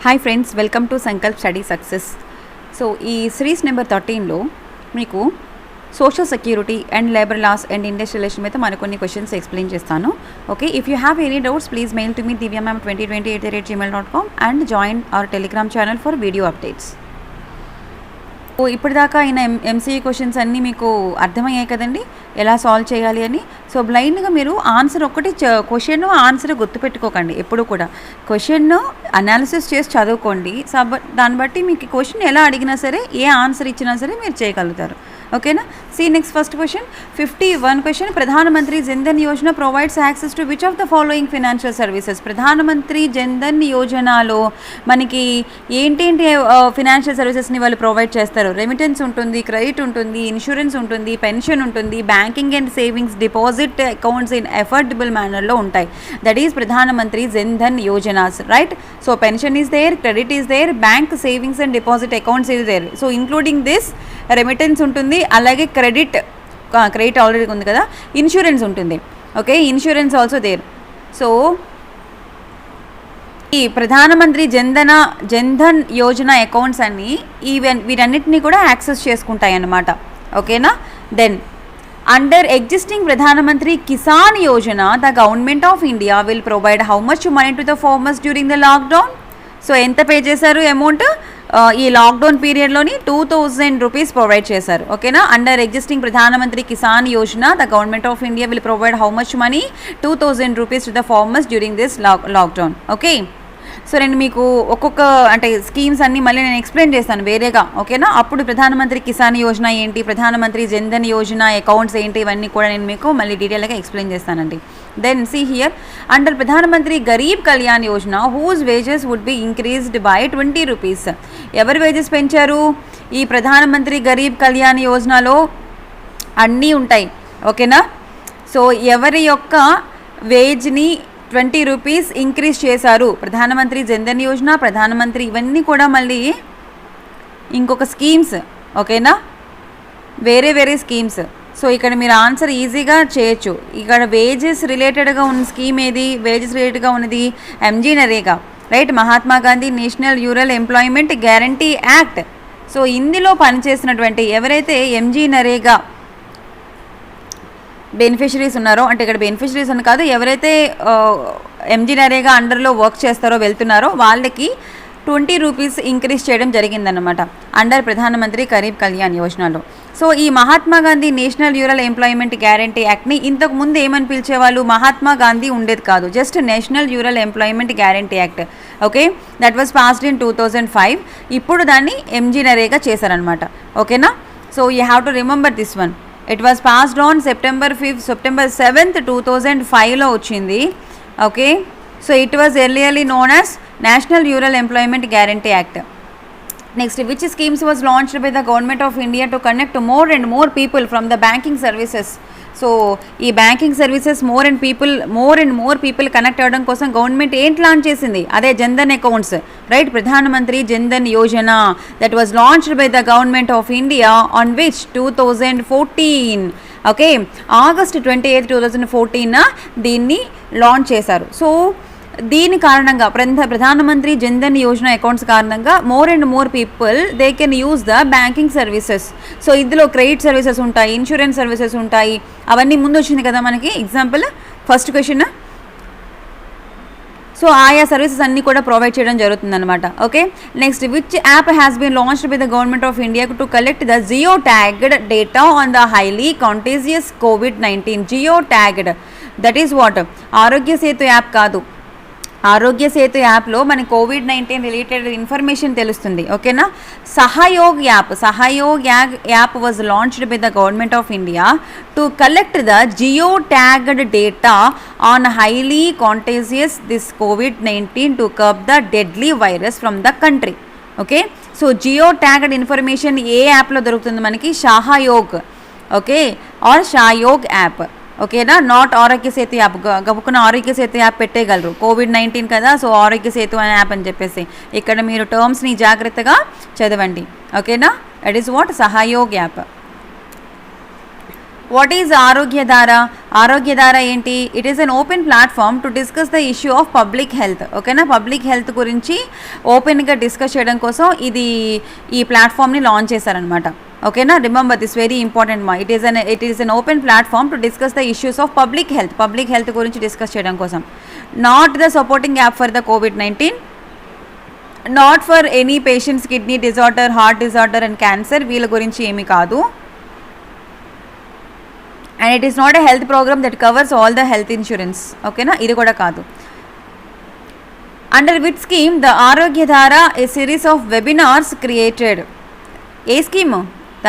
Hi friends, welcome to Sankalp study success. So ఈ series number 13లో మీకు social security and labour laws and industrial relation మీద మన కొన్ని questions explain చేస్తాను. Okay, if you have any doubts please mail to me divyamam2020@gmail.com and join hour Telegram channel for video updates. ఇప్పటిదాకా అయిన MCE questions అన్నీ మీకు అర్థమయ్యాయి కదండి, ఎలా సాల్వ్ చేయాలి అని. సో బ్లైండ్గా మీరు ఆన్సర్ ఒకటి క్వశ్చన్ ఆన్సర్ గుర్తుపెట్టుకోకండి. ఎప్పుడు కూడా క్వశ్చన్ అనాలిసిస్ చేసి చదువుకోండి. దాన్ని బట్టి మీకు క్వశ్చన్ ఎలా అడిగినా సరే, ఏ ఆన్సర్ ఇచ్చినా సరే మీరు చేయగలుగుతారు. ఓకేనా? See next first question 51 question. Pradhan Mantri Jan Dhan Yojana provides access to which of the following financial services. Pradhan Mantri Jan Dhan యోజనలో మనకి ఏంటేంటి ఫినాన్షియల్ సర్వీసెస్ని వాళ్ళు ప్రొవైడ్ చేస్తారు? రెమిటెన్స్ ఉంటుంది, క్రెడిట్ ఉంటుంది, ఇన్సూరెన్స్ ఉంటుంది, పెన్షన్ ఉంటుంది, banking and savings deposit accounts in affordable మేనర్లో ఉంటాయి. That is Pradhan Mantri Jan Dhan Yojanas, right? So pension is there, credit is there, bank savings and deposit accounts is there. So including this remittance ఉంటుంది, అలాగే credit already ఉంది కదా, insurance ఉంటుంది. Okay, insurance also there. So ఈ Pradhan Mantri Jan Dhan Yojana accounts అన్నీ వీటన్నిటిని కూడా యాక్సెస్ చేసుకుంటాయి అన్నమాట. ఓకేనా? దెన్ అండర్ ఎగ్జిస్టింగ్ ప్రధానమంత్రి Kisan Yojana the government of India will provide how much money to the farmers during the lockdown. So ఎంత పే చేశారు అమౌంట్? ఈ లాక్డౌన్ పీరియడ్లోని 2000 రూపీస్ ప్రొవైడ్ చేశారు. ఓకేనా? అండర్ ఎగ్జిస్టింగ్ ప్రధానమంత్రి Kisan Yojana the government of India will provide how much money? 2000 rupees to the farmers during this lockdown. Okay, so నేను మీకు ఒక్కొక్క schemes అన్నీ మళ్ళీ నేను ఎక్స్ప్లెయిన్ చేస్తాను వేరేగా. ఓకేనా? అప్పుడు ప్రధానమంత్రి కిసాన్ యోజన ఏంటి, ప్రధానమంత్రి జన్ధన్ యోజన అకౌంట్స్ ఏంటి, ఇవన్నీ కూడా నేను మీకు మళ్ళీ డీటెయిల్గా ఎక్స్ప్లెయిన్ చేస్తానండి. Then see here, under Pradhan Mantri Garib Kalyan Yojana whose wages would be increased by 20 rupees. ఎవరి వేజెస్ పెంచారు? ఈ ప్రధానమంత్రి గరీబ్ కళ్యాణ్ యోజనలో అన్నీ ఉంటాయి. ఓకేనా? సో ఎవరి యొక్క వేజ్ని 20 రూపీస్ ఇంక్రీజ్ చేశారు? ప్రధానమంత్రి జన్ధన్ యోజన, ప్రధానమంత్రి, ఇవన్నీ కూడా మళ్ళీ ఇంకొక స్కీమ్స్. ఓకేనా? వేరే స్కీమ్స్. సో ఇక్కడ మీరు ఆన్సర్ ఈజీగా చేయొచ్చు. ఇక్కడ వేజెస్ రిలేటెడ్గా ఉన్న స్కీమ్ ఏది? వేజెస్ రిలేటెడ్గా ఉన్నది MG NREGA, right? Mahatma Gandhi national rural employment guarantee act. So ఇందులో పనిచేసినటువంటి ఎవరైతే ఎంజీ నరేగా బెనిఫిషరీస్ ఉన్నారో, అంటే ఇక్కడ బెనిఫిషరీస్ అని కాదు, ఎవరైతే ఎంజీ నరేగా అండర్లో వర్క్ చేస్తారో, వెళ్తున్నారో, వాళ్ళకి 20 రూపీస్ ఇంక్రీజ్ చేయడం జరిగిందన్నమాట అండర్ ప్రధానమంత్రి గరీబ్ కళ్యాణ్ యోజనలో. సో ఈ Mahatma Gandhi national rural employment guarantee యాక్ట్ని ఇంతకు ముందు ఏమని పిలిచేవాళ్ళు? మహాత్మా గాంధీ ఉండేది కాదు, just national rural employment guarantee act. Okay, that was passed in 2005. ఇప్పుడు దాన్ని ఎంజీ నరేగా చేశారనమాట. ఓకేనా? So you have to remember this one. It was passed on September 7th 2005లో వచ్చింది. Okay, so it was earlierly known as national rural employment guarantee act. Next, which schemes was launched by the government of India to connect more and more people from the banking services. So ఈ banking services more and more people connect అవ్వడం కోసం government ఏంటి launch చేసింది? అదే Jan Dhan accounts, right? Pradhan Mantri Jan Dhan Yojana that was launched by the government of India on which 2014. Okay, August 28, 2014 దీన్ని launch చేశారు. So దీని కారణంగా ప్రధానమంత్రి జన్ధన్ యోజన అకౌంట్స్ కారణంగా more and more people they can use the banking services. So ఇందులో క్రెడిట్ సర్వీసెస్ ఉంటాయి, insurance services ఉంటాయి, అవన్నీ ముందు వచ్చింది కదా మనకి. Example first question. సో ఆయా సర్వీసెస్ అన్నీ కూడా ప్రొవైడ్ చేయడం జరుగుతుందన్నమాట. Okay, next, which app has been launched by the government of India to collect the geo tagged data on the highly contagious COVID-19. Geo tagged, that is what? Arogya Setu app కాదు. ఆరోగ్య సేతు యాప్లో మన COVID-19 related information తెలుస్తుంది. ఓకేనా? Sahyog app was launched by the government of India to collect the geo tagged data on highly contagious this COVID-19 to curb the deadly virus from the country. Okay, so geo tagged information ఏ యాప్లో దొరుకుతుంది మనకి? Sahyog. Okay, or Sahyog app. ఓకేనా? Not Arogya Setu app. గబుకున్న ఆరోగ్య Setu app పెట్టేయగలరు, COVID-19 కదా, so ఆరోగ్య సేతు అనే app అని చెప్పేసి. ఇక్కడ మీరు టర్మ్స్ని జాగ్రత్తగా చదవండి. ఓకేనా? That is what? Sahyog app. What is Arogyadhara? Arogyadhara ఏంటి? It is an open platform to discuss the issue of public health. ఓకేనా, పబ్లిక్ హెల్త్ గురించి ఓపెన్గా డిస్కస్ చేయడం కోసం ఈ ప్లాట్ఫామ్ని లాంచ్ చేశారనమాట. ఓకేనా, రిమెంబర్ దిస్ వెరీ ఇంపార్టెంట్ మా. It is an open platform to discuss the issues of public health గురించి డిస్కస్ చేయడం కోసం. Not the supporting app for the COVID-19, not for any patients kidney disorder, heart disorder and cancer, వీళ్ళ గురించి ఏమీ కాదు. And it is not a health program that covers all the health insurance. ఓకేనా, ఇది కూడా కాదు. Under which scheme the Arogyadhara a series of webinars created. ఏ scheme?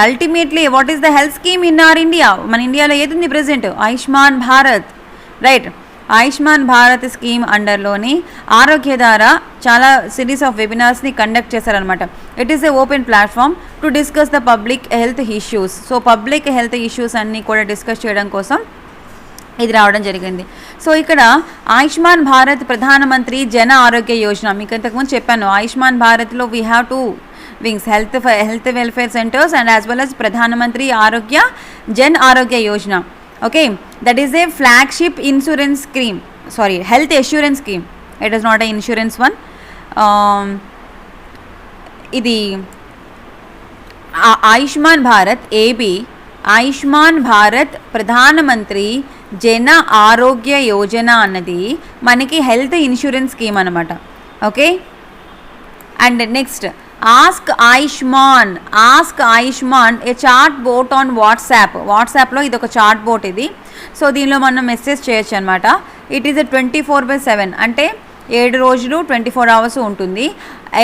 Ultimately what is the health scheme in our India? మన ఇండియాలో ఏది ఉంది present? Ayushman Bharat, right. Ayushman Bharat scheme అండర్లోని ఆరోగ్యధార చాలా సిరీస్ ఆఫ్ వెబినార్స్ని కండక్ట్ చేశారనమాట. It is a open platform to discuss the public health issues. So public health issues అన్నీ కూడా డిస్కస్ చేయడం కోసం ఇది రావడం జరిగింది. సో ఇక్కడ ఆయుష్మాన్ భారత్ ప్రధానమంత్రి జన ఆరోగ్య యోజన, మీకు ఇంతకుముందు చెప్పాను, ఆయుష్మాన్ భారత్లో we have two wings, health welfare centers and as well as Pradhan Mantri Jan Arogya Yojana. Okay, that is a flagship insurance scheme, sorry health assurance scheme. It is not a insurance one. ఇది ఆయుష్మాన్ భారత్ ఏబి, ఆయుష్మాన్ భారత్ ప్రధానమంత్రి జన ఆరోగ్య యోజన అన్నది మనకి హెల్త్ ఇన్సూరెన్స్ స్కీమ్ అనమాట. Okay, and next ask Ayushman a chat bot on వాట్సాప్లో ఇది ఒక chat boat ఇది. So దీనిలో మనం మెసేజ్ చేయొచ్చు అనమాట. ఇట్ ఈస్ ఎ 24/7, అంటే 7 రోజులు 24 hours ఉంటుంది.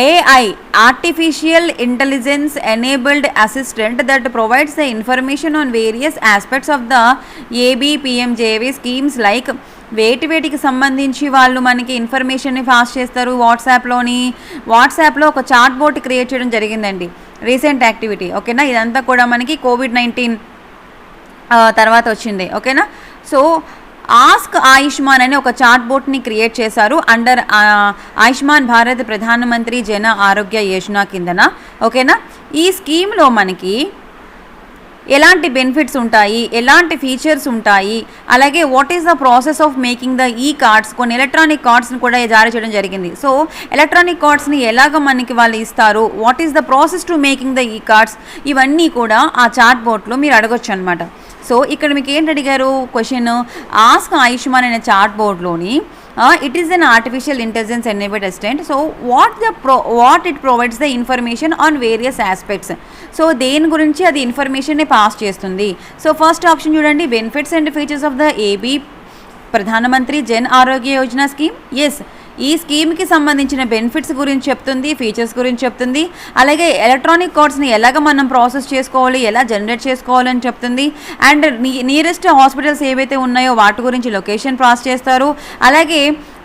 AI, artificial intelligence enabled assistant that provides the information on various aspects of the ABPMJAY schemes. Like వేటికి సంబంధించి వాళ్ళు మనకి ఇన్ఫర్మేషన్ని పాస్ చేస్తారు. వాట్సాప్లో ఒక చాట్ బోట్ క్రియేట్ చేయడం జరిగిందండి, రీసెంట్ యాక్టివిటీ. ఓకేనా, ఇదంతా కూడా మనకి COVID-19 తర్వాత వచ్చింది. ఓకేనా, సో ఆస్క్ ఆయుష్మాన్ అనే ఒక చాట్ బోట్ని క్రియేట్ చేశారు అండర్ ఆయుష్మాన్ భారత్ ప్రధానమంత్రి జన ఆరోగ్య యోజన కిందన. ఓకేనా, ఈ స్కీమ్లో మనకి ఎలాంటి బెనిఫిట్స్ ఉంటాయి, ఎలాంటి ఫీచర్స్ ఉంటాయి, అలాగే what is the process of making the ఈ కార్డ్స్, కొన్ని ఎలక్ట్రానిక్ కార్డ్స్ని కూడా జారీ చేయడం జరిగింది. సో ఎలక్ట్రానిక్ కార్డ్స్ని ఎలాగ మనకి వాళ్ళు ఇస్తారు, what is the process to making the ఈ కార్డ్స్, ఇవన్నీ కూడా ఆ చాట్ బోట్లో మీరు అడగొచ్చు అనమాట. సో ఇక్కడ మీకు ఏంటి అడిగారు క్వశ్చన్, ఆస్క్ ఆయుష్మాన్ అనే చాట్ బోర్డ్లోని it is an artificial intelligence enabled assistant. So what it provides the information on various aspects. So దేని గురించి అది ఇన్ఫర్మేషన్ని పాస్ చేస్తుంది. సో ఫస్ట్ ఆప్షన్ చూడండి, benefits and features of the AB Pradhan Mantri Jan Arogya Yojana scheme. Yes, ఈ స్కీమ్కి సంబంధించిన బెనిఫిట్స్ గురించి చెప్తుంది, ఫీచర్స్ గురించి చెప్తుంది, అలాగే ఎలక్ట్రానిక్ కార్డ్స్ని ఎలాగ మనం ప్రాసెస్ చేసుకోవాలి, ఎలా జనరేట్ చేసుకోవాలని చెప్తుంది. అండ్ నియరెస్ట్ హాస్పిటల్స్ ఏవైతే ఉన్నాయో వాటి గురించి లొకేషన్ పాస్ చేస్తారు. అలాగే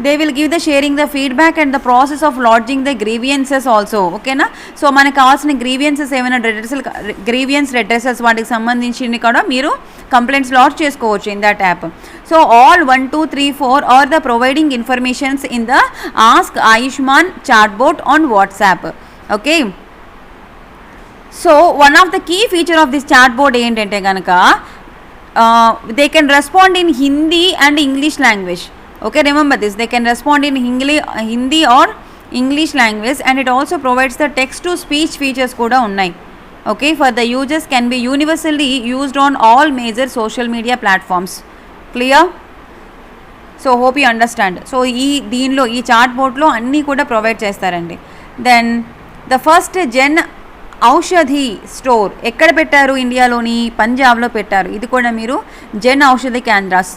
they will give the sharing the feedback and the process of lodging the grievances also. ఓకేనా, సో మనకు కావాల్సిన గ్రీవియన్సెస్ ఏమైనా రెడ్రెసల్స్ వాటికి సంబంధించి కూడా మీరు కంప్లైంట్స్ లాడ్జ్ చేసుకోవచ్చు in that app. So all 1, 2, 3, 4 are the providing informations in the Ask Ayushman chatbot on WhatsApp. Okay, so one of the key feature of this chatbot ఏంటంటే కనుక they can respond in Hindi and English language. Okay, remember this, they can respond in Hindi or English language, and it also provides the text to speech features కూడా ఉన్నాయి. Okay, for the users can be universally used on all major social media platforms. Clear? So hope you understand. So దీనిలో ఈ chat బోర్డ్లో అన్నీ కూడా provide చేస్తారండి. Then the first Jan Aushadhi store ఎక్కడ పెట్టారు? ఇండియాలోని పంజాబ్లో పెట్టారు. ఇది కూడా మీరు జన్ ఔషధి కేంద్రాస్,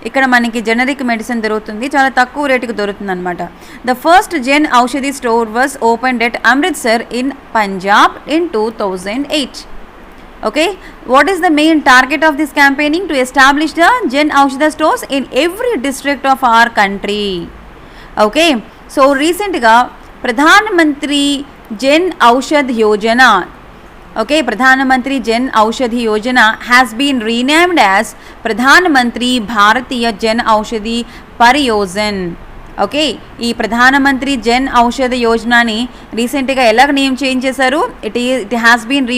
ఇక్కడ మనకి జనరిక్ మెడిసిన్ దొరుకుతుంది, చాలా తక్కువ రేటుకి దొరుకుతుంది అనమాట. The first Jan Aushadhi store was opened at Amritsar in Punjab in 2008. Okay, what is the main target of this campaigning? To establish the Jan Aushadha stores in every district of our country. Okay, so recent ga Pradhan Mantri Jan Aushadh Yojana, okay, Pradhan Mantri Jan Aushadhi Yojana has been renamed as Pradhan Mantri Bharatiya Jan Aushadhi Pariyojan. Okay, ఈ ప్రధానమంత్రి జన్ ఔషధ యోజనని రీసెంట్గా ఎలా change చేశారు? It has been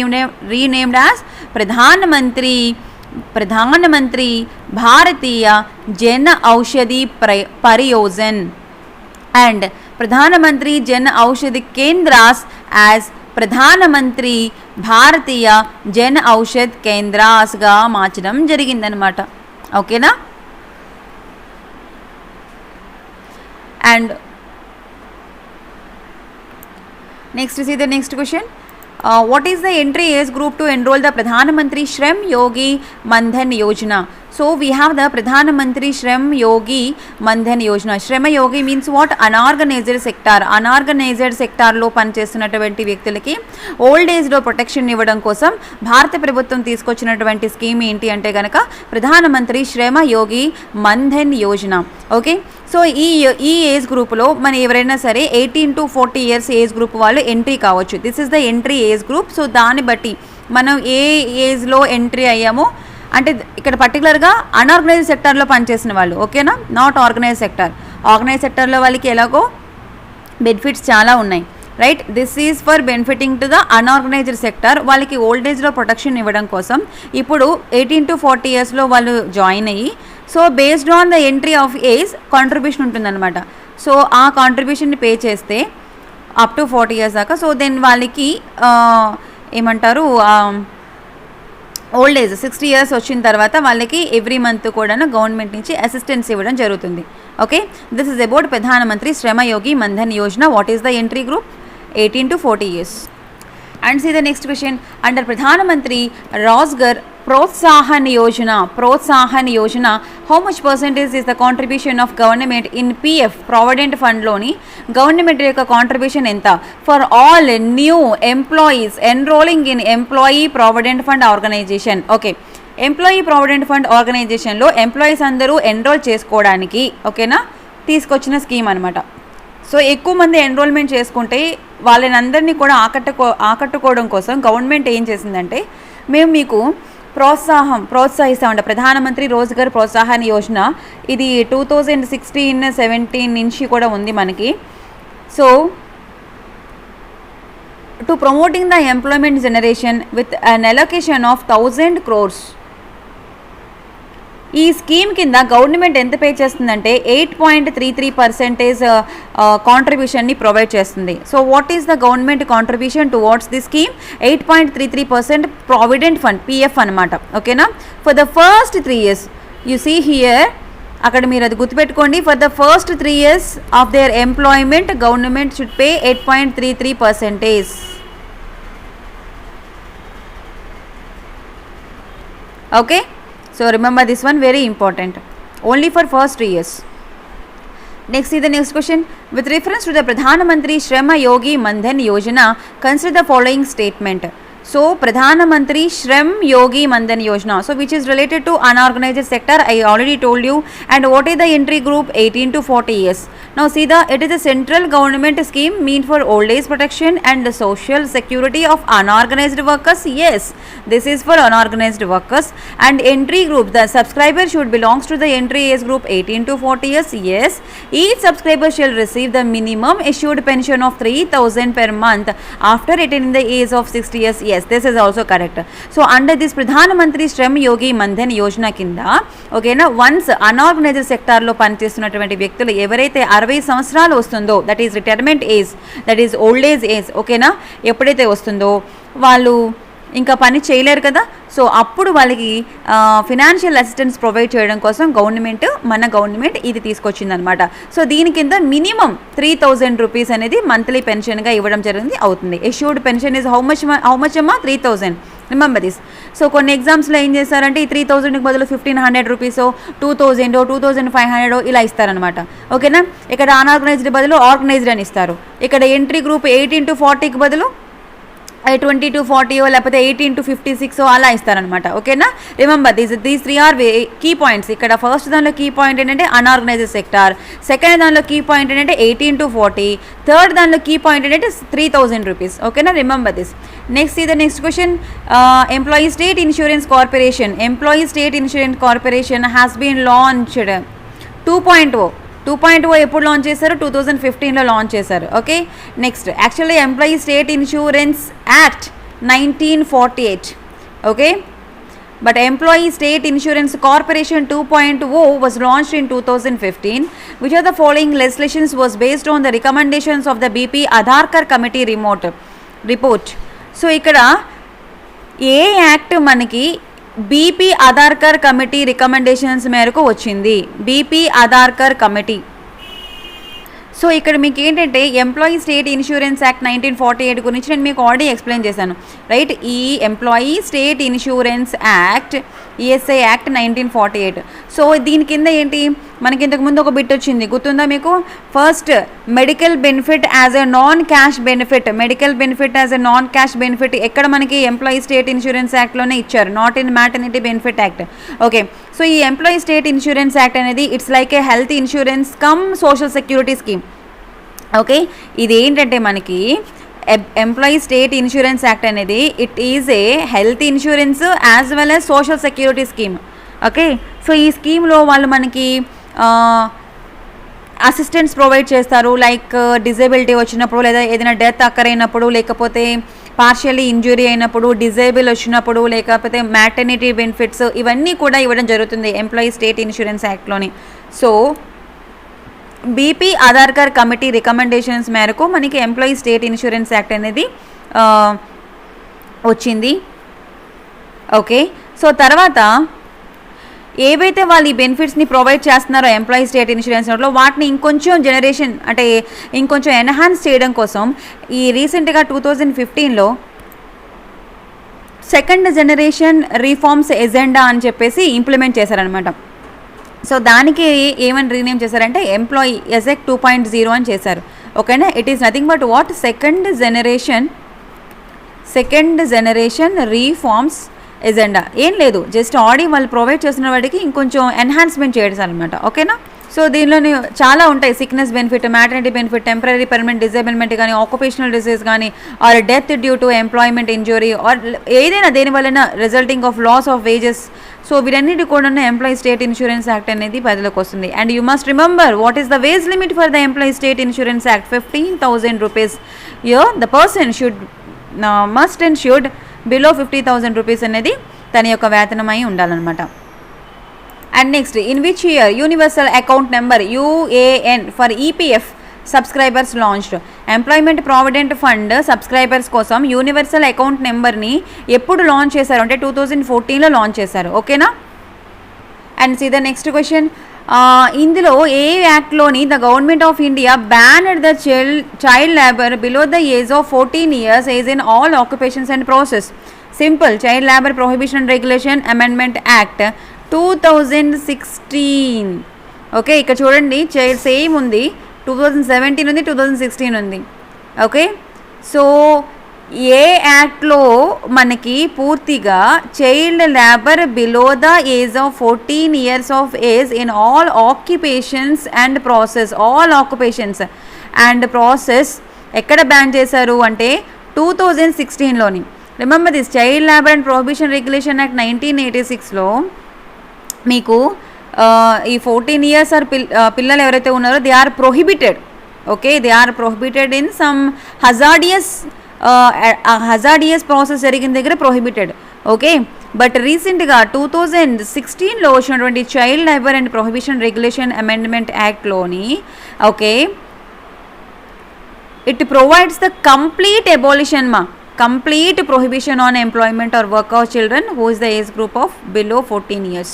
renamed as Pradhan Mantri Pradhan Mantri Bharatiya Jan Aushadhi పరియోజన్ and ప్రధానమంత్రి Jan Aushadhi కేంద్రాస్ as ప్రధానమంత్రి భారతీయ జన ఔషధ్ కేంద్రాస్గా మార్చడం జరిగిందనమాట. ఓకేనా. And next see the next question. What is the entry age group to enroll the Pradhan Mantri Shram Yogi Mandhan Yojana? So we have the Pradhan Mantri Shram Yogi Mandhan Yojana. Shrama Yogi means what? Unorganized sector. Unorganized sector లో పనిచేస్తున్నటువంటి వ్యక్తులకి old ఏజ్లో protection ఇవ్వడం కోసం భారత ప్రభుత్వం తీసుకొచ్చినటువంటి scheme ఏంటి అంటే కనుక ప్రధానమంత్రి శ్రమ యోగి మన్ధన్ యోజన. ఓకే. సో ఈ ఏజ్ గ్రూప్లో మన ఎవరైనా సరే 18 to 40 years ఏజ్ గ్రూప్ వాళ్ళు ఎంట్రీ కావచ్చు. This is the entry age group. So దాన్ని బట్టి మనం ఏ ఏజ్లో ఎంట్రీ అయ్యామో అంటే ఇక్కడ పర్టికులర్గా అన్ఆర్గనైజ్డ్ సెక్టార్లో పనిచేసిన వాళ్ళు. ఓకేనా. Not organise sector. ఆర్గనైజ్ సెక్టార్లో వాళ్ళకి ఎలాగో బెనిఫిట్స్ చాలా ఉన్నాయి. Right. This is for benefiting to the unorganised sector. వాళ్ళకి ఓల్డ్ ఏజ్లో ప్రొటెక్షన్ ఇవ్వడం కోసం ఇప్పుడు 18 to 40 yearsలో వాళ్ళు జాయిన్ అయ్యి so based on the entry of age contribution ఉంటుందన్నమాట. సో ఆ కాంట్రిబ్యూషన్ని పే చేస్తే అప్ టు 40 years దాకా. సో దెన్ వాళ్ళకి ఏమంటారు ఓల్డ్ ఏజ్ 60 years వచ్చిన తర్వాత వాళ్ళకి ఎవ్రీ మంత్ కూడా గవర్నమెంట్ నుంచి అసిస్టెన్స్ ఇవ్వడం జరుగుతుంది. Okay. This is about Pradhan Mantri Shram Yogi Maan Dhan Yojana. What is the entry group? 18 to 40 years. And see the next question. Under Pradhan Mantri Rozgar Protsahan Yojana, how much percentage is the contribution of government in PF Provident Fund loni government యొక్క contribution ఎంత for all new employees enrolling in Employee Provident Fund organization? Okay. Employee provident fund ఆర్గనైజేషన్లో employees అందరూ enroll చేసుకోవడానికి ఓకేనా తీసుకొచ్చిన scheme అనమాట. So ఎక్కువ మంది ఎన్రోల్మెంట్ చేసుకుంటే వాళ్ళని అందరినీ కూడా ఆకట్టుకోవడం కోసం గవర్నమెంట్ ఏం చేసిందంటే మేము మీకు ప్రోత్సహిస్తామంట. ప్రధానమంత్రి రోజ్గర్ ప్రోత్సాహన్ యోజన ఇది 2016-17 నుంచి కూడా ఉంది మనకి. So to promoting the employment generation with an allocation of 1000 crores. ఈ స్కీమ్ కింద గవర్నమెంట్ ఎంత పే చేస్తుందంటే 8.33% కాంట్రిబ్యూషన్ని ప్రొవైడ్ చేస్తుంది. So what is the government contribution towards the scheme? 8.33% provident fund PF అనమాట. ఓకేనా. For the first 3 years you see here అక్కడ మీరు అది గుర్తుపెట్టుకోండి. For the first 3 years of their employment government should pay 8.33%. Okay. So remember this one, very important. Only for first 3 years. Next, see the next question. With reference to the Pradhan Mantri Shrama Yogi Mandhan Yojana, consider the following statement. So Pradhan Mantri Shram Yogi Mandhan Yojana, so which is related to unorganized sector, I already told you. And what is the entry group? 18 to 40 years. Now see it is a central government scheme meant for old age protection and the social security of unorganized workers. Yes, this is for unorganized workers. And entry group, the subscriber should belongs to the entry age group 18 to 40 years. Yes, each subscriber shall receive the minimum issued pension of 3,000 per month after attaining the age of 60 years. Yes, this is also correct. So under this Pradhan Mantri Shram Yogi Mandhan Yojana kinda okay na once unorganized sector lo పనిచేస్తున్నటువంటి వ్యక్తులు ఎవరైతే 60 సంవత్సరాలు వస్తుందో that is retirement age, that is old age age ఓకేనా, ఎప్పుడైతే వస్తుందో వాళ్ళు ఇంకా పని చేయలేరు కదా. సో అప్పుడు వాళ్ళకి ఫినాన్షియల్ అసిస్టెన్స్ ప్రొవైడ్ చేయడం కోసం మన గవర్నమెంట్ ఇది తీసుకొచ్చిందనమాట. సో దీని కింద మినిమం 3,000 రూపీస్ అనేది మంత్లీ పెన్షన్గా ఇవ్వడం జరిగింది అవుతుంది. Issued pension is how much అమ్మా? 3,000. Remember this. సో కొన్ని ఎగ్జామ్స్లో ఏం చేస్తారంటే ఈ 3,000కి బదులు 1,500 రూపీసో 2,000 2,500 ఇలా ఇస్తారనమాట. ఓకేనా. ఇక్కడ అన్ఆర్గనైజ్డ్ బదులు ఆర్గనైజ్డ్ అని ఇస్తారు. ఇక్కడ ఎంట్రీ గ్రూప్ 18 to 40కి బదులు 20 to 40 లేకపోతే 18 to 56 అలా ఇస్తారనమాట. ఓకేనా. Remember these 3 are key points. ఇక్కడ ఫస్ట్ దానిలో కీ పాయింట్ ఏంటంటే అన్ఆర్గనైజ్డ్ సెక్టార్, సెకండ్ దానిలో కీ పాయింట్ ఏంటంటే 18 to 40, థర్డ్ దానిలో కీ పాయింట్ ఏంటంటే 3,000 రూపీస్. ఓకేనా. Remember this. నెక్స్ట్ ఈ the next question. Employee state insurance corporation has been launched 2.0 ఎప్పుడు లాంచ్ చేశారు? 2015లో లాంచ్ చేశారు. Okay. Next actually employee state insurance act 1948. Okay. but Employee State Insurance Corporation 2.0 was launched in 2015. Which of the following legislations was based on the recommendations of the BP Adharkar Committee report? So ఇక్కడ ఏ act మనకి BP Adarkar committee recommendations మేరకు వచ్చింది? BP Adarkar committee. So ఇక్కడ మీకు ఏంటంటే employee state insurance act 1948 గురించి నేను మీకు ఆల్రెడీ ఎక్స్ప్లెయిన్ చేశాను, రైట్? ఈ employee state insurance act, ESI act 1948. So దీని కింద ఏంటి, మనకి ఇంతకుముందు ఒక బిట్ వచ్చింది, గుర్తుందా మీకు? First medical benefit as a non cash benefit. Medical benefit as a non cash benefit ఎక్కడ మనకి ఎంప్లాయీ స్టేట్ ఇన్సూరెన్స్ యాక్ట్లోనే ఇచ్చారు, not in maternity benefit act. Okay, so ఈ ఎంప్లాయీ స్టేట్ ఇన్సూరెన్స్ యాక్ట్ అనేది it's like A health insurance come social security scheme. Okay, ఇది ఏంటంటే మనకి employee state insurance act అనేది it is a health insurance as well as social security scheme. Okay, so ఈ స్కీమ్లో వాళ్ళు మనకి assistants provide చేస్తారు, లైక్ డిజేబిలిటీ వచ్చినప్పుడు, లేదా ఏదైనా డెత్ అక్కర్ అయినప్పుడు, లేకపోతే పార్షియల్లీ ఇంజురీ అయినప్పుడు, డిజేబుల్ వచ్చినప్పుడు, లేకపోతే మ్యాటర్నిటీ బెనిఫిట్స్, ఇవన్నీ కూడా ఇవ్వడం జరుగుతుంది ఎంప్లాయీ స్టేట్ ఇన్సూరెన్స్ యాక్ట్లోని. So BP Adarkar committee recommendations మేరకు మనకి ఎంప్లాయీ స్టేట్ ఇన్సూరెన్స్ యాక్ట్ అనేది వచ్చింది. ఓకే, సో తర్వాత ఏవైతే వాళ్ళు ఈ బెనిఫిట్స్ని ప్రొవైడ్ చేస్తున్నారో ఎంప్లాయీ స్టేట్ ఇన్సూరెన్స్లో, వాటిని ఇంకొంచెం జనరేషన్ అంటే ఇంకొంచెం ఎన్హాన్స్ చేయడం కోసం ఈ రీసెంట్గా 2015లో సెకండ్ జనరేషన్ రీఫార్మ్స్ ఎజెండా అని చెప్పేసి ఇంప్లిమెంట్ చేశారనమాట. సో దానికి ఏమని రీనేమ్ చేశారంటే ఎంప్లాయీ ఎజెక్ 2.0 అని చేశారు. ఓకేనా, it is nothing but watt second generation reforms agenda. ఏం లేదు, జస్ట్ ఆడి వాళ్ళు ప్రొవైడ్ చేస్తున్న వాటికి ఇంకొంచెం ఎన్హాన్స్మెంట్ చేయాలన్నమాట. ఓకేనా, సో దీనిలోని చాలా ఉంటాయి, sickness benefit, maternity benefit, temporary permanent disability కానీ, ఆక్యుపేషనల్ డిసీజ్ కానీ, or death due to employment injury, or ఏదైనా దేనివల్ల resulting of loss of wages. So వీరన్నిటి కూడా ఎంప్లాయీ స్టేట్ ఇన్సూరెన్స్ యాక్ట్ అనేది పరిధిలోకి వస్తుంది. And you must remember what is the wage limit for the employee state insurance act, 15,000 rupees. Here the person must and should below 50,000 rupees అనేది తన యొక్క వేతనమై ఉండాలన్నమాట. And next, in which year universal account number UAN for EPF subscribers launched? Employment provident fund subscribers కోసం universal account నెంబర్ని ఎప్పుడు launch చేశారు అంటే 2014లో లాంచ్ చేశారు. ఓకేనా, and see the next question. ఇందులో ఏ యాక్ట్లోని the government of India banned the child labour below the age of 14 years age in all occupations and process? Simple, child labour prohibition and regulation amendment act 2016. Okay, ఇక్కడ చూడండి same ఉంది, 2017 ఉంది, 2016 ఉంది. Okay, so ఏ యాక్ట్లో మనకి పూర్తిగా child labour below the age of 14 years of age in all occupations and process, all occupations and process ఎక్కడ ban చేశారు అంటే 2016లోని. Remember this, child labour and prohibition regulation act 1986లో మీకు ఈ 14 years ఆర్ పిల్లలు ఎవరైతే ఉన్నారో they are prohibited. Okay, they are prohibited in some hazardous process జరిగిన దగ్గర ప్రొహిబిటెడ్. ఓకే, బట్ రీసెంట్గా 2016లో వచ్చినటువంటి child labour and prohibition regulation amendment యాక్ట్లోని okay it provides the complete abolition complete prohibition on employment or work of children who is the age group of below 14 years.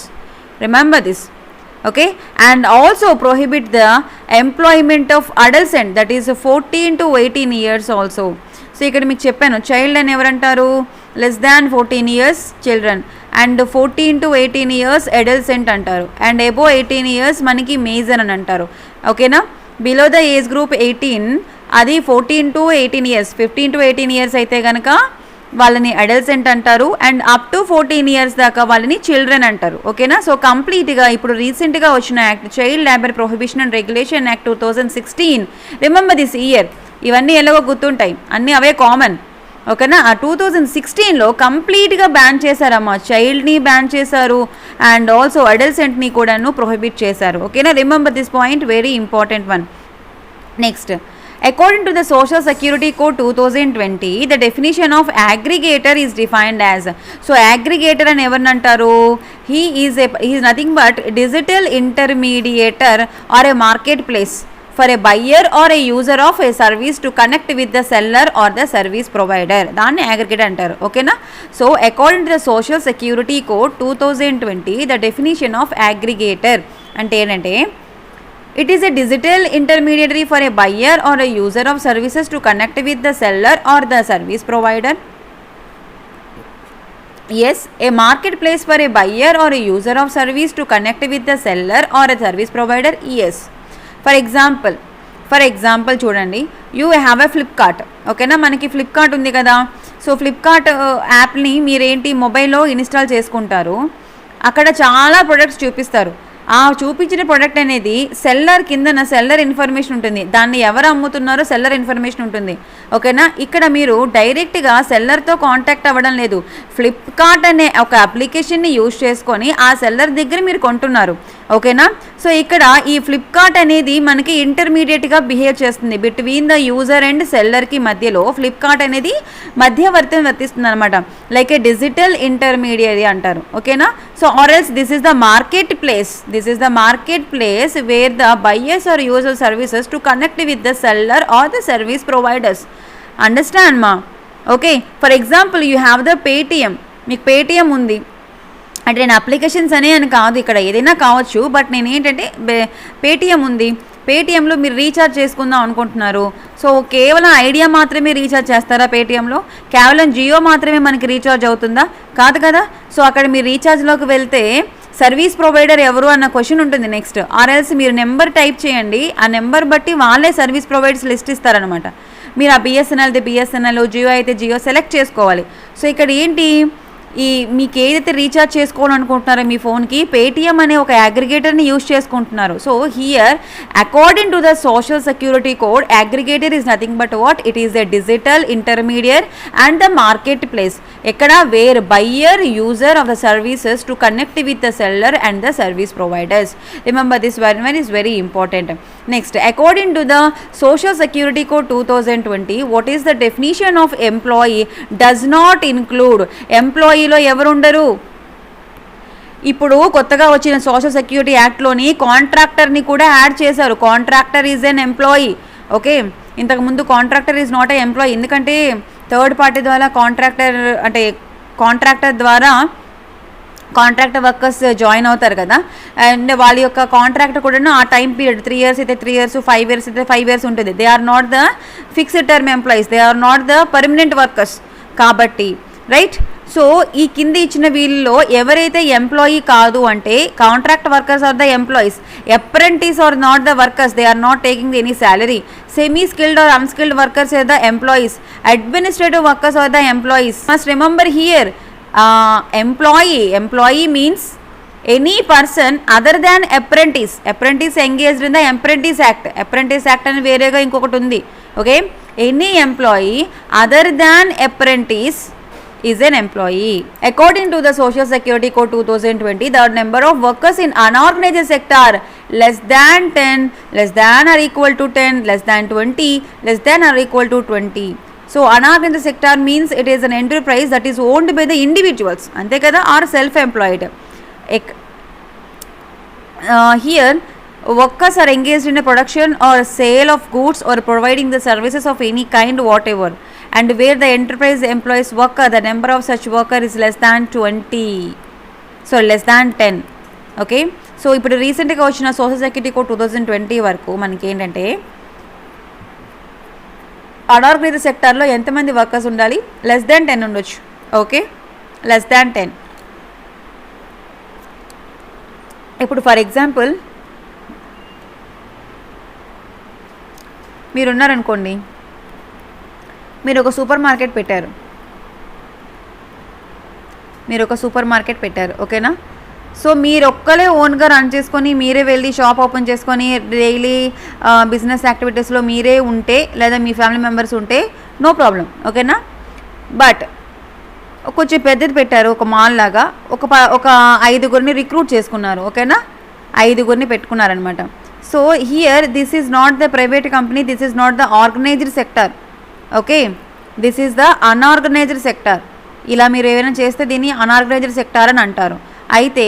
Remember this. Okay, and also prohibit the employment of adolescent, that is 14 to 18 years also. So ఇక్కడ మీకు చెప్పాను, child అని ఎవరంటారు, less than 14 years children, and 14 to 18 years adolescent అంటారు, and above 18 years మనకి major అని అంటారు. ఓకేనా, బిలో ద ఏజ్ గ్రూప్ 18 అది 14 to 18 years, 15 to 18 years అయితే కనుక వాళ్ళని అడల్సెంట్ అంటారు, అండ్ అప్ టు 14 years దాకా వాళ్ళని చిల్డ్రన్ అంటారు. ఓకేనా, సో కంప్లీట్గా ఇప్పుడు రీసెంట్గా వచ్చిన act child labour prohibition and regulation act 2016. Remember this year, ఇవన్నీ ఎలాగో గుర్తుంటాయి, అన్నీ అవే కామన్. ఓకేనా, ఆ 2016లో కంప్లీట్గా బ్యాన్ చేశారమ్మా, చైల్డ్ని బ్యాన్ చేశారు అండ్ ఆల్సో అడల్సెంట్ని కూడాను ప్రొహిబిట్ చేశారు. ఓకేనా, remember this point, very important one. Next, According to the Social Security Code 2020, the definition of aggregator is defined as, so aggregator అని ఎవరిని అంటారు? He is nothing but digital intermediator or a marketplace for a buyer or a user of a service to connect with the seller or the service provider. దాన్ని aggregator అంటారు. ఓకేనా? So according to the Social Security Code 2020, the definition of aggregator అంటే ఏంటంటే, it is a digital intermediary for a buyer or a user of services to connect with the seller or the service provider. Yes, a marketplace for a buyer or a user of service to connect with the seller or a service provider. Yes. For example చూడండి, you have a Flipkart. ఓకేనా? మనకి Flipkart ఉంది కదా. So Flipkart యాప్ని మీరేంటి మొబైల్లో install చేసుకుంటారు. అక్కడ చాలా ప్రొడక్ట్స్ చూపిస్తారు. ఆ చూపించిన ప్రోడక్ట్ అనేది సెల్లర్ కిందన సెల్లర్ ఇన్ఫర్మేషన్ ఉంటుంది. దాన్ని ఎవరు అమ్ముతున్నారో సెల్లర్ ఇన్ఫర్మేషన్ ఉంటుంది. ఓకేనా? ఇక్కడ మీరు డైరెక్ట్గా సెల్లర్తో కాంటాక్ట్ అవ్వడం లేదు. ఫ్లిప్కార్ట్ అనే ఒక అప్లికేషన్ని యూజ్ చేసుకొని ఆ సెల్లర్ దగ్గర మీరు కొంటున్నారు. ఓకేనా? సో ఇక్కడ ఈ ఫ్లిప్కార్ట్ అనేది మనకి ఇంటర్మీడియట్గా బిహేవ్ చేస్తుంది. బిట్వీన్ ద యూజర్ అండ్ సెల్లర్కి మధ్యలో ఫ్లిప్కార్ట్ అనేది మధ్యవర్తిని వర్తిస్తుంది అనమాట. లైక్ ఏ డిజిటల్ ఇంటర్మీడియరీ అంటారు. ఓకేనా? So or else this is the market place. This is the marketplace where the buyers or user services to connect with the seller or the service providers. Understand ma? Okay. For example, you have the Paytm. మీకు Paytm ఉంది అంటే నేను applications అని కాదు, ఇక్కడ ఏదైనా కావచ్చు. But నేను ఏంటంటే పేటిఎం ఉంది. పేటిఎంలో మీరు రీఛార్జ్ చేసుకుందాం అనుకుంటున్నారు. సో కేవలం ఐడియా మాత్రమే రీఛార్జ్ చేస్తారా? పేటిఎంలో కేవలం జియో మాత్రమే మనకి రీఛార్జ్ అవుతుందా? కాదు కదా. సో అక్కడ మీరు రీఛార్జ్లోకి వెళ్తే సర్వీస్ ప్రొవైడర్ ఎవరు అన్న క్వశ్చన్ ఉంటుంది నెక్స్ట్. ఆర్ఎల్స్ మీరు నెంబర్ టైప్ చేయండి, ఆ నెంబర్ బట్టి వాళ్ళే సర్వీస్ ప్రొవైడర్స్ లిస్ట్ ఇస్తారనమాట. మీరు ఆ బిఎస్ఎన్ఎల్ అయితే బిఎస్ఎన్ఎల్, జియో అయితే జియో సెలెక్ట్ చేసుకోవాలి. సో ఇక్కడ ఏంటి, ఈ మీకు ఏదైతే రీఛార్జ్ చేసుకోవాలనుకుంటున్నారో మీ ఫోన్కి పేటిఎం అనే ఒక అగ్రిగేటర్ని యూజ్ చేసుకుంటున్నారు. So here according to the social security code, aggregator is nothing but what? It is a digital intermediate and the marketplace. ఎక్కడ? Where buyer user of the services to connect with the seller and the service providers. Remember this one is very important. Next, according to the social security code 2020, what is the definition of employee? Does not include ఎంప్లాయీలో ఎవరుండరు. ఇప్పుడు కొత్తగా వచ్చిన social security యాక్ట్లోని కాంట్రాక్టర్ని కూడా add చేశారు. Contractor is an employee. Okay, ఇంతకుముందు contractor is not a employee. ఎందుకంటే third party ద్వారా contractor ద్వారా కాంట్రాక్ట్ వర్కర్స్ జాయిన్ అవుతారు కదా. అండ్ వాళ్ళ యొక్క కాంట్రాక్ట్ కూడా ఆ టైం పీరియడ్ 3 years అయితే 3 years, 5 years అయితే 5 years ఉంటుంది. They are not the fixed term employees, they are not the permanent workers. కాబట్టి రైట్. సో ఈ కింద ఇచ్చిన వీళ్ళలో ఎవరైతే ఎంప్లాయీ కాదు అంటే contract workers are the employees. Apprentice are not the workers, they are not taking any salary. Semi skilled or unskilled workers are the employees. Administrative workers are the employees. Must remember here, employee means any person other than apprentice engaged in the apprentice act అని వేరేగా ఇంకొకటి ఉంది. Okay, any employee other than apprentice is an employee. According to the Social Security Code 2020, the number of workers in unorganized sector less than 10, less than or equal to 10, less than 20, less than or equal to 20. So unorganized sector means it is an enterprise that is owned by the individuals, ante kada, or self-employed. Here workers are engaged in a production or sale of goods or providing the services of any kind whatever, and where the enterprise employs worker, the number of such worker is less than 20, so less than 10. Okay, so ఇప్పుడు రీసెంట్గా వచ్చిన social security code 2020 వరకు మనకి ఏంటంటే unorganised సెక్టార్లో ఎంతమంది workers ఉండాలి? Less than 10 ఉండొచ్చు. Okay, less than 10. ఇప్పుడు ఫర్ ఎగ్జాంపుల్ మీరున్నారనుకోండి, మీరు ఒక సూపర్ మార్కెట్ పెట్టారు. ఓకేనా? సో మీరు ఒక్కలే ఓన్గా రన్ చేసుకొని మీరే వెళ్ళి షాప్ ఓపెన్ చేసుకొని డైలీ బిజినెస్ యాక్టివిటీస్లో మీరే ఉంటే, లేదా మీ ఫ్యామిలీ మెంబర్స్ ఉంటే నో ప్రాబ్లం. ఓకేనా? బట్ కొంచెం పెద్దది పెట్టారు, ఒక మాల్ లాగా, ఒక 5గురిని రిక్రూట్ చేసుకున్నారు. ఓకేనా? 5గురిని పెట్టుకున్నారనమాట. So here this is not the private company, this is not the organised sector. Okay, this is the unorganised sector. ఇలా మీరు ఏమైనా చేస్తే దీన్ని అన్ఆర్గనైజ్డ్ సెక్టార్ అని అంటారు. అయితే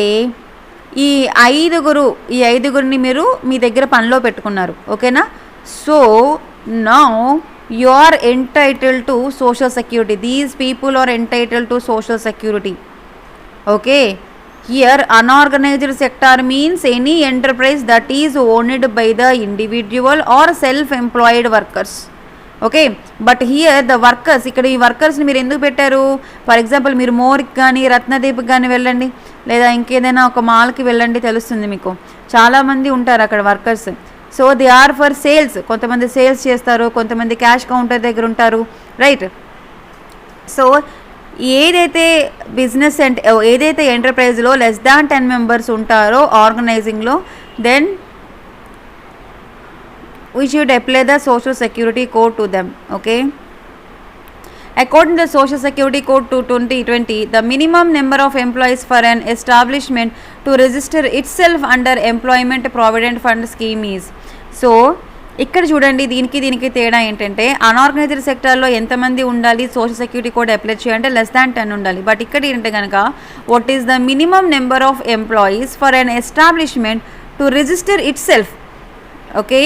ఈ ఐదుగురిని మీరు మీ దగ్గర పనిలో పెట్టుకున్నారు. ఓకేనా? So now you are entitled to social security. These people are entitled to social security. Okay, here unorganized sector means any enterprise that is owned by the individual or self-employed workers. Okay, but here the workers, ఇక్కడ ఈ వర్కర్స్ని మీరు ఎందుకు పెట్టారు? For example మీరు మోర్కి కానీ రత్నదీప్కి కానీ వెళ్ళండి, లేదా ఇంకేదైనా ఒక మాల్కి వెళ్ళండి, తెలుస్తుంది మీకు. చాలామంది ఉంటారు అక్కడ workers. So they are for sales. కొంతమంది సేల్స్ చేస్తారు, కొంతమంది క్యాష్ కౌంటర్ దగ్గర ఉంటారు, రైట్? సో ఏదైతే బిజినెస్ ఏదైతే ఎంటర్ప్రైజ్లో లెస్ దాన్ 10 మెంబర్స్ ఉంటారో ఆర్గనైజింగ్లో, then we should apply the social security code to them. Okay, according to the social security code to 2020, the minimum number of employees for an establishment to register itself under employment provident fund scheme is. So ఇక్కడ చూడండి, దీనికి తేడా ఏంటంటే unorganised సెక్టార్లో ఎంతమంది ఉండాలి social security code apply చేయాలంటే less than 10 ఉండాలి. బట్ ఇక్కడ ఏంటంటే కనుక what is the minimum number of employees for an establishment to register it self. Okay,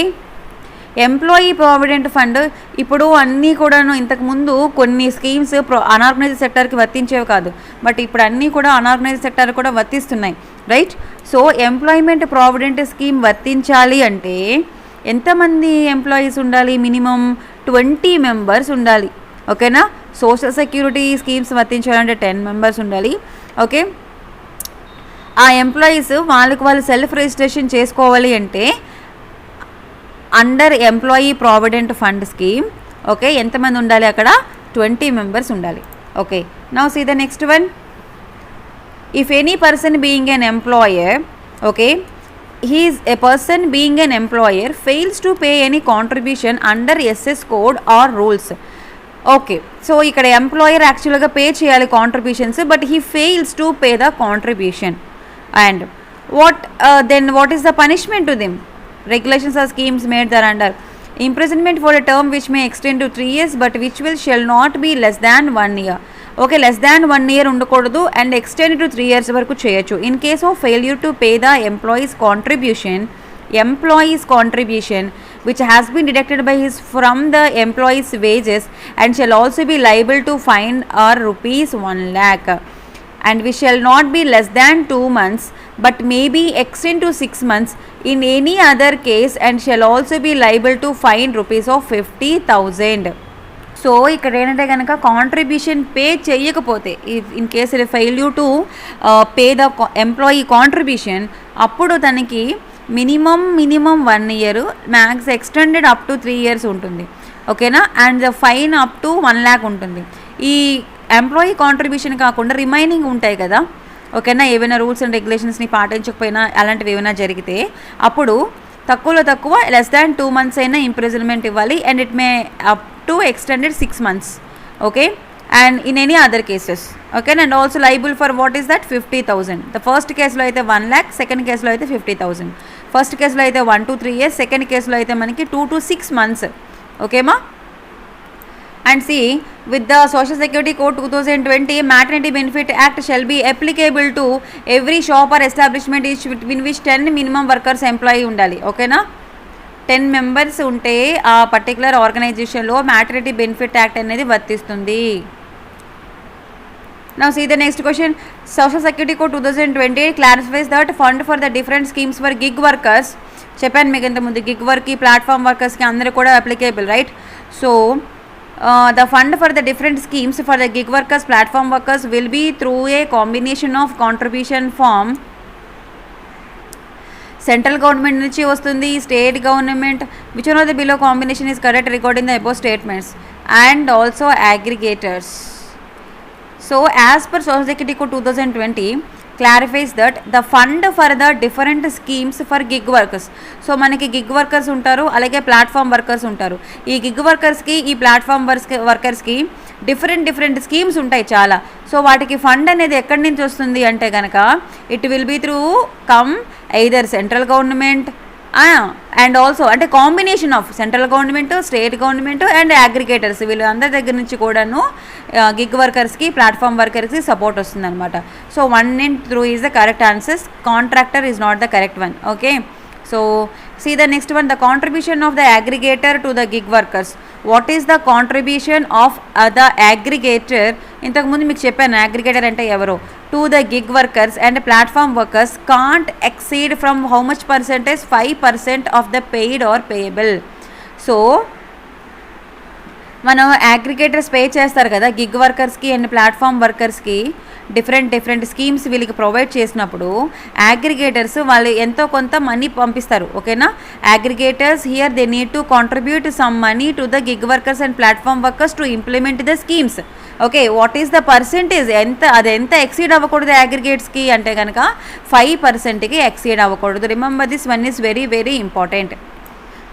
employee provident fund ఇప్పుడు అన్నీ కూడాను ఇంతకుముందు కొన్ని స్కీమ్స్ అన్ఆర్గనైజ్డ్ సెక్టార్కి వర్తించేవి కాదు, బట్ ఇప్పుడు అన్నీ కూడా అన్ఆర్గనైజ్డ్ సెక్టార్ కూడా వర్తిస్తున్నాయి, right? So employment provident scheme వర్తించాలి అంటే ఎంతమంది ఎంప్లాయీస్ ఉండాలి? మినిమం 20 మెంబర్స్ ఉండాలి. ఓకేనా? సోషల్ సెక్యూరిటీ స్కీమ్స్ వర్తించాలంటే 10 మెంబర్స్ ఉండాలి. ఓకే, ఆ ఎంప్లాయీస్ వాళ్ళు సెల్ఫ్ రిజిస్ట్రేషన్ చేసుకోవాలి అంటే under employee provident fund scheme. Okay, ఎంతమంది ఉండాలి అక్కడ? 20 మెంబర్స్ ఉండాలి. Okay, now see the next one. If any person being an employer, okay, a person being an employer fails to pay any contribution under SS code or rules. Okay, so ఇక్కడ employer యాక్చువల్గా pay చేయాలి contributions, but he fails to pay the contribution. And what is the punishment to them? Regulations or schemes made thereunder. Imprisonment for a term which may extend to 3 years but which shall not be less than 1 year. Okay, less than 1 year ఉండకూడదు and extend to 3 years వరకు చేయొచ్చు. In case of failure to pay the employees contribution which has been deducted by his from the employee's wages and shall also be liable to fine or rupees 1 lakh, and which shall not be less than 2 months but may be extend to 6 months in any other case and shall also be liable to fine rupees of 50,000. So ఇక్కడ ఏంటంటే కనుక contribution pay చేయకపోతే, in case failure to pay the employee contribution, అప్పుడు తనకి minimum 1 year, max extended up to 3 years ఉంటుంది. ఓకేనా? And the fine up to 1 lakh ఉంటుంది. ఈ ఎంప్లాయీ కాంట్రిబ్యూషన్ కాకుండా రిమైనింగ్ ఉంటాయి కదా, ఓకేనా, ఏవైనా రూల్స్ అండ్ రెగ్యులేషన్స్ని పాటించకపోయినా అలాంటివి ఏమైనా జరిగితే అప్పుడు తక్కువ లెస్ దాన్ 2 months అయినా ఇంప్రిజన్మెంట్ ఇవ్వాలి. And it may up to extended 6 months. Okay, and in any other cases. Okay, and also liable for what is that 50,000. The first కేసులో అయితే 1 lakh, సెకండ్ కేసులో అయితే 50,000. ఫస్ట్ కేసులో అయితే 1 to 3 years, సెకండ్ కేసులో అయితే మనకి 2 to 6 months. ఓకేమా? And see, with the Social Security Code 2020, Maternity Benefit Act shall be applicable to every shop or establishment in which 10 minimum workers employee ఉండాలి. ఓకేనా? 10 members ఉంటే ఆ పర్టికులర్ ఆర్గనైజేషన్లో మ్యాటర్నిటీ బెనిఫిట్ యాక్ట్ అనేది వర్తిస్తుంది. Now see the next question. Social Security Code 2020 clarifies that fund for the different schemes for gig workers. చెప్పాను మీకు ఇంతకుముందు, గిగ్ వర్క్కి, ప్లాట్ఫామ్ వర్కర్స్కి అందరూ కూడా applicable, right? So the fund for the different schemes for the gig workers, platform workers will be through a combination of contribution from central government నుంచి వస్తుంది, state government, which one of the below combination is correct regarding the above statements, and also aggregators. So as per Social Security Code 2020 clarifies that the fund for the different schemes for gig workers. So మనకి gig workers ఉంటారు, అలాగే platform workers ఉంటారు. ఈ gig వర్కర్స్కి, ఈ platform వర్కర్స్కి different schemes ఉంటాయి చాలా. So వాటికి ఫండ్ అనేది ఎక్కడి నుంచి వస్తుంది అంటే కనుక it will be through either central government, and also అంటే combination of central government, state government and aggregators వీళ్ళు అందరి దగ్గర నుంచి కూడాను గిగ్ వర్కర్స్కి, ప్లాట్ఫామ్ వర్కర్స్కి సపోర్ట్ వస్తుంది అనమాట. So 1 and 2 is the correct answers. Contractor is not the correct one. Okay, so see the next one, the contribution of the aggregator to the gig workers. What is the contribution of the aggregator? ఇంతకు ముందు మీకు చెప్పాను aggregator అంటే ఎవరో. To the gig workers and platform workers can't exceed from how much percentage? 5% of the paid or payable. So మనం aggregators pay చేస్తారు కదా gig వర్కర్స్కి అండ్ ప్లాట్ఫామ్ వర్కర్స్కి, డిఫరెంట్ స్కీమ్స్ వీళ్ళకి ప్రొవైడ్ చేసినప్పుడు అగ్రిగేటర్స్ వాళ్ళు ఎంతో కొంత మనీ పంపిస్తారు. ఓకేనా, aggregators here they need to contribute some money to the gig workers and platform workers to implement the schemes. Okay, what is the percentage? అది ఎంత ఎక్సీడ్ అవ్వకూడదు అగ్రిగేట్స్కి అంటే కనుక 5%కి ఎక్సీడ్ అవ్వకూడదు. Remember this one is very very important.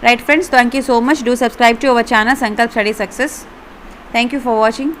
Right friends, thank you so much. Do subscribe to our channel Sankalp Study Success. Thank you for watching.